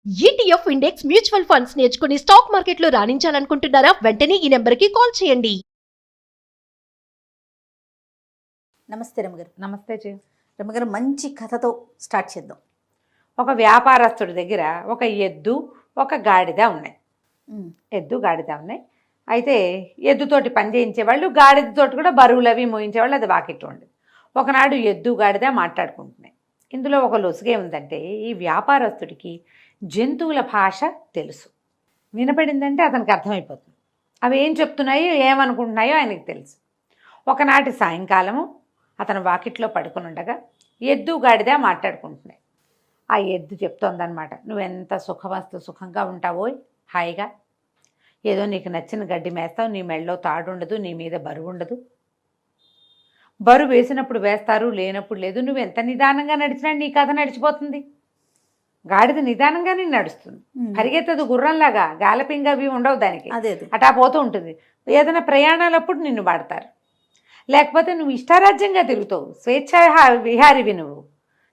ETF index mutual funds నేర్చుకుని stock మార్కెట్లో రాణించాలనుకుంటున్నారా? వెంటనే ఈ నెంబర్కి కాల్ చేయండి. నమస్తే రమగారు. నమస్తే జీ. రమగారు, మంచి కథతో స్టార్ట్ చేద్దాం. ఒక వ్యాపారస్తుడి దగ్గర ఒక ఎద్దు ఒక గాడిద ఉన్నాయి. ఎద్దు గాడిద ఉన్నాయి. అయితే ఎద్దుతోటి పని చేయించేవాళ్ళు, గాడిదతోటి కూడా బరువులు అవి మోయించేవాళ్ళు. అది వాకిట్లో ఉండేది. ఒకనాడు ఎద్దు గాడిద మాట్లాడుకుంటున్నాయి. ఇందులో ఒక లొసుగే ఉందంటే, ఈ వ్యాపారస్తుడికి జంతువుల భాష తెలుసు. వినపడిందంటే అతనికి అర్థమైపోతుంది. అవి ఏం చెప్తున్నాయో ఏమనుకుంటున్నాయో ఆయనకి తెలుసు. ఒకనాటి సాయంకాలము అతను వాకిట్లో పడుకుని ఉండగా ఎద్దు గాడిద మాట్లాడుకుంటున్నాయి. ఆ ఎద్దు చెప్తోందనమాట, నువ్వెంత సుఖంగా ఉంటావో, హాయిగా ఏదో నీకు నచ్చిన గడ్డి మేస్తావు, నీ మెళ్ళలో తాడు ఉండదు, నీ మీద బరువు ఉండదు. బరువు వేసినప్పుడు వేస్తారు, లేనప్పుడు లేదు. నువ్వు ఎంత నిదానంగా నడిచినా నీ కథ నడిచిపోతుంది. గాడిద నిదానంగానే నడుస్తుంది, పరిగెత్తదు గుర్రంలాగా. గాలపింగ్ అవి ఉండవు దానికి, అటా పోతూ ఉంటుంది. ఏదైనా ప్రయాణాలప్పుడు నిన్ను వాడతారు, లేకపోతే నువ్వు ఇష్టారాజ్యంగా తిరుగుతావు. స్వేచ్ఛ విహారివి నువ్వు.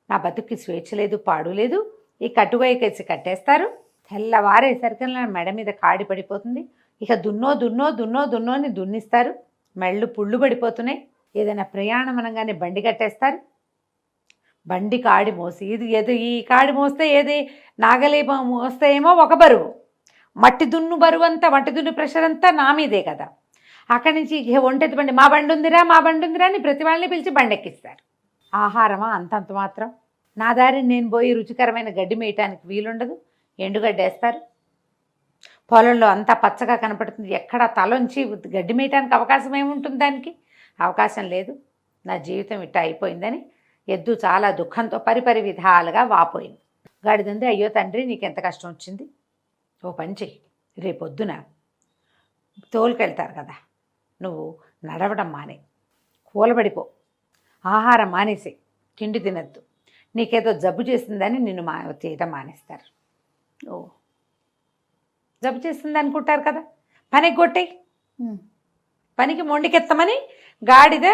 నా బతుక్కి స్వేచ్ఛ లేదు, పాడు లేదు. ఈ కట్టువైకేసి కట్టేస్తారు. తెల్లవారేసరికి మెడ మీద కాడి పడిపోతుంది. ఇక దున్నో అని దున్నిస్తారు. మెళ్ళు పుళ్ళు పడిపోతున్నాయి. ఏదైనా ప్రయాణం అనగానే బండి కట్టేస్తారు. బండి కాడి మోసి ఈ కాడి మోస్తే ఏది నాగలి మోస్తే ఏమో ఒక బరువు, మట్టి దున్ను బరువు అంతా, మట్టి దున్ను ప్రెషర్ అంతా నా మీదే కదా. అక్కడి నుంచి ఒంటెత్తి బండి, మా బండి ఉందిరా అని ప్రతి వాళ్ళని పిలిచి బండి ఎక్కిస్తారు. ఆహారమా అంతంత మాత్రం. నా దారిని నేను పోయి రుచికరమైన గడ్డి మేయటానికి వీలుండదు. ఎండుగడ్డి వేస్తారు. పొలంలో అంతా పచ్చగా కనపడుతుంది. ఎక్కడ తలొంచి గడ్డి మేయటానికి అవకాశం ఏముంటుంది? దానికి అవకాశం లేదు. నా జీవితం ఇట్ట అయిపోయిందని ఎద్దు చాలా దుఃఖంతో పరిపరి విధాలుగా వాపోయింది. గాడిదంది, అయ్యో తండ్రి, నీకెంత కష్టం వచ్చింది. ఓ పని చెయ్యి, రేపొద్దున తోలుకెళ్తారు కదా, నువ్వు నడవడం మానే, కూలబడిపో, ఆహారం మానేసి, తిండి తినద్దు. నీకేదో జబ్బు చేసిందని నిన్ను చేయటం మానేస్తారు. ఓ, జబ్బు చేసింది అనుకుంటారు కదా, పనికి కొట్టేయి, పనికి మొండికెత్తమని గాడిద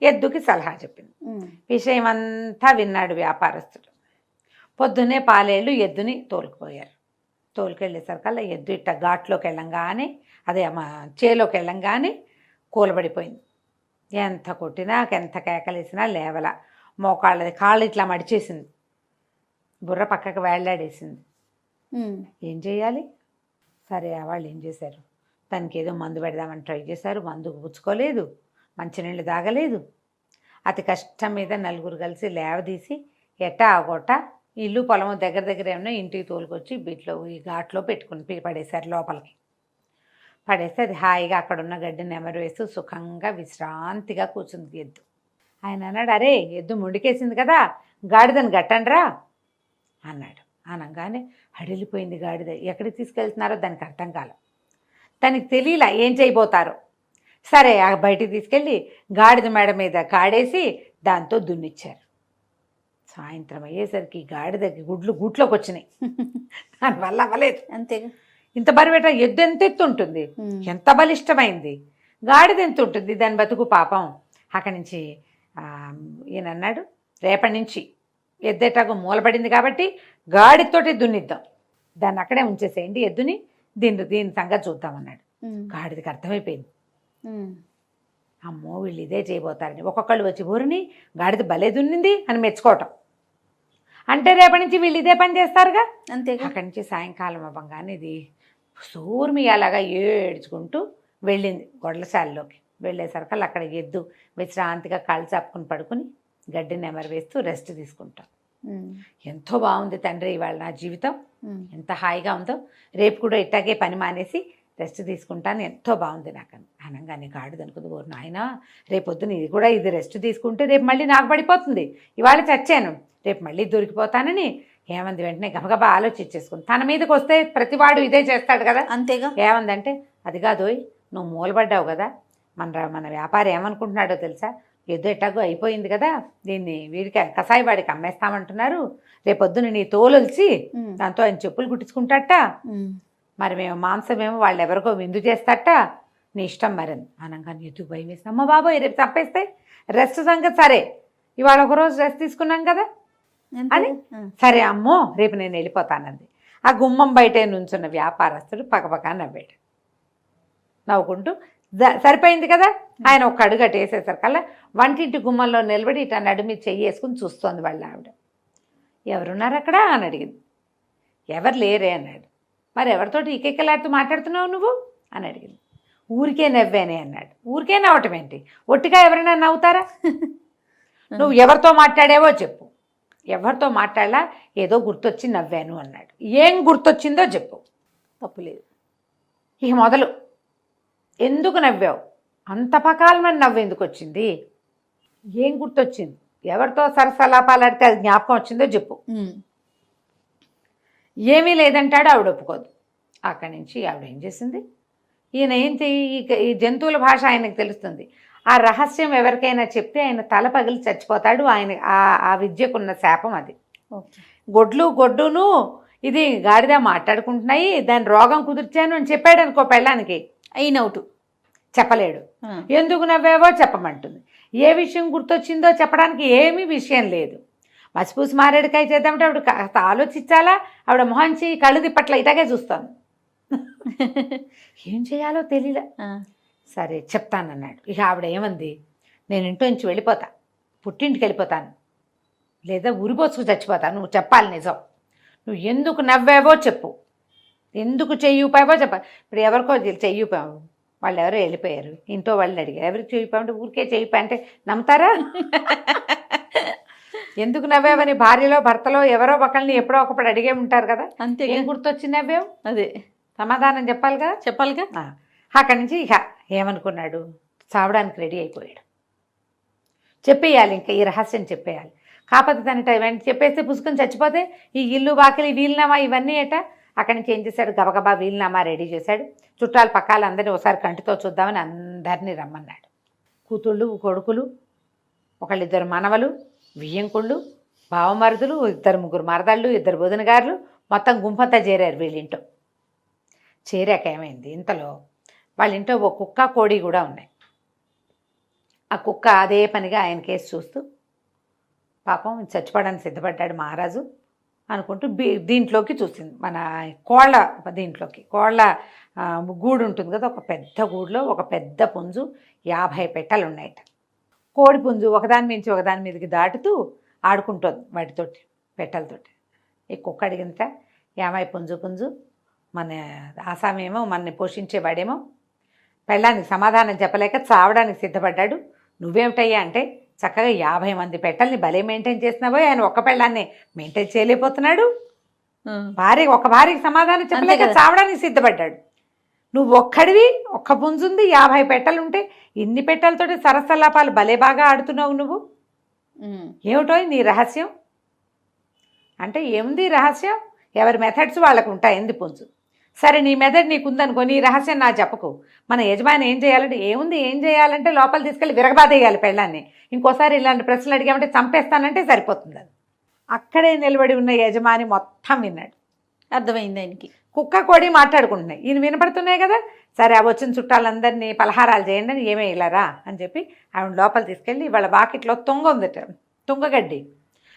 ఎద్దుకి సలహా చెప్పింది. విషయం అంతా విన్నాడు వ్యాపారస్తుడు. పొద్దున్నే పాలేళ్ళు ఎద్దుని తోలుకుపోయారు. తోలుకెళ్ళేసరికల్లా ఎద్దు ఇట్ట ఘాట్లోకి వెళ్ళంగానే, అదే చేలోకి వెళ్ళంగానే కూలబడిపోయింది. ఎంత కొట్టినా, ఎంత కేకలేసినా లేవల. మోకాళ్ళది కాళ్ళు ఇట్లా మడిచేసింది, బుర్ర పక్కకు వేళ్లాడేసింది. ఏం చేయాలి? సరే, వాళ్ళు ఏం చేశారు, తనకి ఏదో మందు పెడదామని ట్రై చేశారు. మందుకు పుచ్చుకోలేదు, మంచినీళ్ళు తాగలేదు. అతి కష్టం మీద నలుగురు కలిసి లేవదీసి ఎట్టా ఆగొట్ట ఇల్లు పొలము దగ్గర ఏమన్నా ఇంటికి తోలుకొచ్చి ఈ ఘాట్లో పెట్టుకుని పడేశారు. లోపలికి పడేస్తే అది హాయిగా అక్కడున్న గడ్డిని నెమరు వేస్తూ సుఖంగా విశ్రాంతిగా కూర్చుంది ఎద్దు. ఆయన అన్నాడు, అరే ఎద్దు ముండికేసింది కదా, గాడిదని గట్టండ్రా అన్నాడు. అనగానే హడిలిపోయింది గాడిద. ఎక్కడికి తీసుకెళ్తున్నారో దానికి అర్థం కాల. దానికి తెలియలా ఏం చేయబోతారో. సరే, బయటికి తీసుకెళ్ళి గాడిద మెడ మీద కాడేసి దాంతో దున్నిచ్చారు. సాయంత్రం అయ్యేసరికి గాడిదకి గుట్లోకి వచ్చినాయి. దానివల్ల అవ్వలేదు. అంతేగా, ఇంత బరువేట ఎద్దు ఎంత ఎత్తు ఉంటుంది, ఎంత బలిష్టమైంది. గాడిద ఎంత ఉంటుంది దాని బతుకు పాపం. అక్కడి నుంచి ఈయన అన్నాడు, రేపటి నుంచి ఎద్దేటాకు మూలపడింది కాబట్టి గాడితోటి దున్నిద్దాం, దాన్ని అక్కడే ఉంచేసేయండి ఎద్దుని, దీని సంగతి చూద్దామన్నాడు. గాడిదకి అర్థమైపోయింది, అమ్మో వీళ్ళు ఇదే చేయబోతారని. ఒక్కొక్కళ్ళు వచ్చి ఊరిని గాడిద భలే దున్నింది అని మెచ్చుకోవటం. అంటే రేపటి నుంచి వీళ్ళు ఇదే పని చేస్తారుగా. అంతే. అక్కడి నుంచి సాయంకాలం అవ్వగానే ఇది సూర్మి అలాగా ఏడ్చుకుంటూ వెళ్ళింది గొడ్లశాలలోకి. వెళ్ళేసరికి అక్కడ ఎద్దు విశ్రాంతిగా కాళ్ళు చాపుకుని పడుకుని గడ్డి నెమరు వేస్తూ రెస్ట్ తీసుకుంటాం. ఎంతో బాగుంది తండ్రి ఇవాళ నా జీవితం, ఎంత హాయిగా ఉందో, రేపు కూడా ఇట్టాగే పని మానేసి రెస్ట్ తీసుకుంటాను, ఎంతో బాగుంది నాకు అని అనగానే గాడిద అనుకుంది, ఓ నాయన, రేపొద్దున ఇది రెస్ట్ తీసుకుంటే రేపు మళ్ళీ నాకు పడిపోతుంది. ఇవాళ చచ్చాను, రేపు మళ్ళీ దొరికిపోతానని ఏమంది వెంటనే గబగబా ఆలోచించేసుకుంది. తన మీదకి వస్తే ప్రతివాడు ఇదే చేస్తాడు కదా. అంతేగా. ఏమందంటే, అది కాదోయ్, నువ్వు మూలపడ్డావు కదా, మన వ్యాపారం ఏమనుకుంటున్నాడో తెలుసా, ఎద్దు ఎట్టాగో అయిపోయింది కదా, దీన్ని వీడికి కసాయి వాడికి అమ్మేస్తామంటున్నారు, రేపొద్దున నీ తోలొలిచి దాంతో ఆయన చెప్పులు కుట్టించుకుంటాట, మరి మేము మాంసమేమో వాళ్ళు ఎవరికో విందు చేస్తాట, నీ ఇష్టం మరింది అనగానే ఎద్దుకు భయం వేసి, అమ్మ బాబోయ్ రేపు తప్పేస్తే రెస్ట్ సంగతి, సరే ఇవాళ ఒకరోజు రెస్ట్ తీసుకున్నాం కదా అని, సరే అమ్మో రేపు నేను వెళ్ళిపోతానంది. ఆ గుమ్మం బయటే నుంచున్న వ్యాపారస్తుడు పకపకా నవ్వాడు. నవ్వుకుంటూ సరిపోయింది కదా, ఆయన ఒక అడుగు అటు వేసేసరికల్లా వంటింటి గుమ్మంలో నిలబడి ఇట్లా నడుమి చెయ్యేసుకుని చూస్తోంది వాళ్ళ ఆవిడ. ఎవరున్నారు అక్కడ అని అడిగింది. ఎవరు లేరే అన్నాడు. మరి ఎవరితోటి ఈకెక్కలాడుతూ మాట్లాడుతున్నావు నువ్వు అని అడిగింది. ఊరికే నవ్వానే అన్నాడు. ఊరికే నవ్వటం ఏంటి, ఒట్టిగా ఎవరైనా నవ్వుతారా? నువ్వు ఎవరితో మాట్లాడావో చెప్పు. ఎవరితో మాట్లాడలా, ఏదో గుర్తొచ్చి నవ్వాను అన్నాడు. ఏం గుర్తొచ్చిందో చెప్పు. తప్పులేదు. ఇక మొదలు. ఎందుకు నవ్వావు, అంత పకాలమని నవ్వు ఎందుకు వచ్చింది, ఏం గుర్తొచ్చింది, ఎవరితో సరసలాపాలాడితే అది జ్ఞాపకం వచ్చిందో చెప్పు. ఏమీ లేదంటాడు. ఆవిడ ఒప్పుకోదు. అక్కడి నుంచి ఆవిడ ఏం చేసింది, ఈయన ఏంటి ఈ జంతువుల భాష ఆయనకు తెలుస్తుంది. ఆ రహస్యం ఎవరికైనా చెప్తే ఆయన తల పగిలి చచ్చిపోతాడు. ఆయన ఆ విద్యకున్న శాపం అది. గొడ్డును ఇది గాడిద మాట్లాడుకుంటున్నాయి, దాని రోగం కుదిర్చాను అని చెప్పాడు అనుకో పెళ్ళానికి, అయినవుటు చెప్పలేడు. ఎందుకు నవ్వావో చెప్పమంటుంది. ఏ విషయం గుర్తొచ్చిందో చెప్పడానికి ఏమీ విషయం లేదు. మసిపూసి మారేడుకాయ చేద్దామంటే ఆవిడ కాస్త ఆలోచించాలా, ఆవిడ మొహంచి కళ్ళు తిప్పట్ల ఇటాగే చూస్తాను. ఏం చేయాలో తెలియలే. సరే చెప్తానన్నాడు. ఇక ఆవిడ ఏమంది, నేను ఇంట్లో నుంచి వెళ్ళిపోతా, పుట్టింటికి వెళ్ళిపోతాను, లేదా ఉరిపోసుకు చచ్చిపోతాను, నువ్వు చెప్పాలి నిజం. నువ్వు ఎందుకు నవ్వావో చెప్పు, ఎందుకు చెయ్యిపోయావో చెప్పాలి. ఇప్పుడు ఎవరికో చెయ్యిపోయావు, వాళ్ళు ఎవరో వెళ్ళిపోయారు, ఇంట్లో వాళ్ళని అడిగారు ఎవరికి చెయ్యిపోయామంటే ఊరికే చెయ్యిపోయా అంటే నమ్ముతారా? ఎందుకు నవ్వావని భార్యలో భర్తలో ఎవరో ఒకళ్ళని ఎప్పుడో ఒకప్పుడు అడిగే ఉంటారు కదా. అంతే. ఏం గుర్తొచ్చి నవ్వావు, అదే సమాధానం చెప్పాలిగా. అక్కడి నుంచి ఇక ఏమనుకున్నాడు, చావడానికి రెడీ అయిపోయాడు. చెప్పేయాలి, ఇంకా ఈ రహస్యం చెప్పేయాలి. కాకపోతే తన టైం చెప్పేస్తే పుసుకొని చచ్చిపోతే ఈ ఇల్లు వాకిలి వీలునామా ఇవన్నీ ఏట. అక్కడి నుంచి ఏం చేశాడు, గబగబా వీలునామా రెడీ చేశాడు. చుట్టాలు పక్కాలు అందరినీ ఒకసారి కంటితో చూద్దామని అందరినీ రమ్మన్నాడు. కూతుళ్ళు కొడుకులు, ఒకళ్ళిద్దరు మనవలు, వియ్యంకుళ్ళు, బావమరుదులు, 2-3 మరదళ్ళు, 2 బోధనగారులు, మొత్తం గుంపంతా చేరారు వీళ్ళింటో. చేరాక ఏమైంది, ఇంతలో వాళ్ళ ఇంట్లో ఒక కుక్క కోడి కూడా ఉన్నాయి. ఆ కుక్క అదే పనిగా ఆయన కేసు చూస్తూ పాపం చచ్చిపోవడానికి సిద్ధపడ్డాడు మహారాజు అనుకుంటూ దీంట్లోకి చూసింది, మన కోళ్ళ దీంట్లోకి. కోళ్ళ గూడు ఉంటుంది కదా, ఒక పెద్ద గూడులో ఒక పెద్ద పుంజు, 50 పెట్టెలు ఉన్నాయట. కోడి పుంజు ఒకదాని మించి ఒకదాని మీదకి దాటుతూ ఆడుకుంటుంది వాటితోటి, పెట్టెలతోటి. ఈ కుక్క అడిగింత, ఏమై పుంజు మన ఆసామేమో మనని పోషించేవాడేమో పెళ్ళానికి సమాధానం చెప్పలేక చావడానికి సిద్ధపడ్డాడు. నువ్వేమిటయ్యా అంటే, చక్కగా 50 మంది పెట్టెల్ని భలే మెయింటైన్ చేసినావో, ఆయన ఒక్క పెళ్ళాన్ని మెయింటైన్ చేయలేకపోతున్నాడు. ఒక భార్యకి సమాధానం చెప్పలేక చావడానికి సిద్ధపడ్డాడు. నువ్వు ఒక్కడివి, ఒక్క పుంజుంది, 50 పెట్టెలుంటే ఇన్ని పెట్టెలతోటి సరసలాపాలు భలే బాగా ఆడుతున్నావు నువ్వు, ఏమిటో నీ రహస్యం అంటే. ఏముంది రహస్యం, ఎవరి మెథడ్స్ వాళ్ళకు ఉంటాయి, ఎందు పుంజు. సరే నీ మెథడ్ నీకుందనుకో, నీ రహస్యం నా చెప్పకు. మన యజమాని ఏం చేయాలంటే, ఏం చేయాలంటే లోపల తీసుకెళ్ళి విరగబాదేయాలి పెళ్ళాన్ని. ఇంకోసారి ఇలాంటి ప్రశ్నలు అడిగామంటే చంపేస్తానంటే సరిపోతుంది. అది అక్కడే నిలబడి ఉన్న యజమాని మొత్తం విన్నాడు. అర్థమైంది ఆయనకి. కుక్క కోడి మాట్లాడుకుంటున్నాయి, ఈయన వినపడుతున్నాయి కదా. సరే ఆ వచ్చిన చుట్టాలందరినీ పలహారాలు చేయండి అని, ఏమే ఇలారా అని చెప్పి ఆవిడ లోపల తీసుకెళ్ళి వాళ్ళ వాకిట్లో తుంగ ఉందట, తుంగగడ్డి.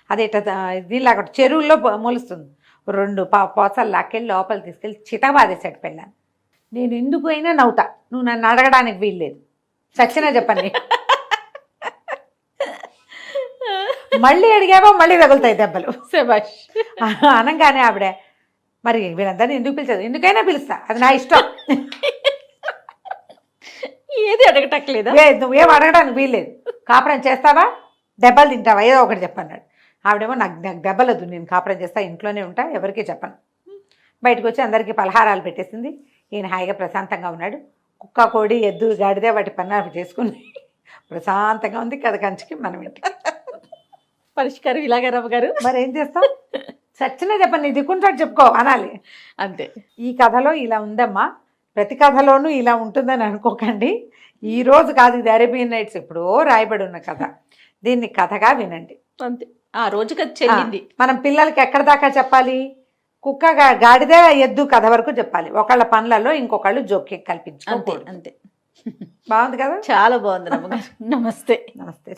అది ఇట్లా దీనిలాగా చెరువుల్లో మొలుస్తుంది. 2 పోసలు లాక్కెళ్ళి లోపల తీసుకెళ్ళి చితబాదేశాడు పెళ్ళాన్ని. నేను ఎందుకు అయినా నవ్వుతా, నువ్వు నన్ను అడగడానికి వీల్లేదు, చచ్చినా చెప్పండి. మళ్ళీ అడిగావో మళ్ళీ తగులుతాయి దెబ్బలు. శభాష్. అనగానే ఆవిడ, మరి వీళ్ళందరినీ ఎందుకు పిలిచదు, ఎందుకైనా పిలుస్తా, అది నా ఇష్టం, ఏది అడగటట్లేదా, నువ్వేం అడగడానికి వీల్లేదు, కాపురం చేస్తావా దెబ్బలు తింటావా ఏదో ఒకటి చెప్పన్నాడు. ఆవిడేమో నాకు దెబ్బలదు, నేను కాపురం చేస్తా, ఇంట్లోనే ఉంటా, ఎవరికీ చెప్పను. బయటకు వచ్చి అందరికీ పలహారాలు పెట్టేసింది. ఈయన హాయిగా ప్రశాంతంగా ఉన్నాడు. కుక్క కోడి ఎద్దు గాడిదే వాటి పన్నాలు చేసుకుని ప్రశాంతంగా ఉంది. కథ కంచికి మనం ఇంటి పరిష్కారం ఇలాగా రమ్మగారు. మరి ఏం చేస్తాం, సచ్చినా చెప్పండి, నీ దిక్కుంటాడు చెప్పుకో అనాలి అంతే. ఈ కథలో ఇలా ఉందమ్మా, ప్రతి కథలోనూ ఇలా ఉంటుందని అనుకోకండి. ఈరోజు కాదు, ఇది అరేబియన్ నైట్స్ ఎప్పుడో రాయబడి ఉన్న కథ. దీన్ని కథగా వినండి అంతే. ఆ రోజు కథ చెల్లింది. మనం పిల్లలకి ఎక్కడ దాకా చెప్పాలి, కుక్క గాడిదే ఎద్దు కథ వరకు చెప్పాలి. ఒకళ్ళ పనులలో ఇంకొకళ్ళు జోక్యం కల్పించుకోకూడదు. అంతే. బాగుంది కదా, చాలా బాగుంది రమ్మగారు. నమస్తే. నమస్తే.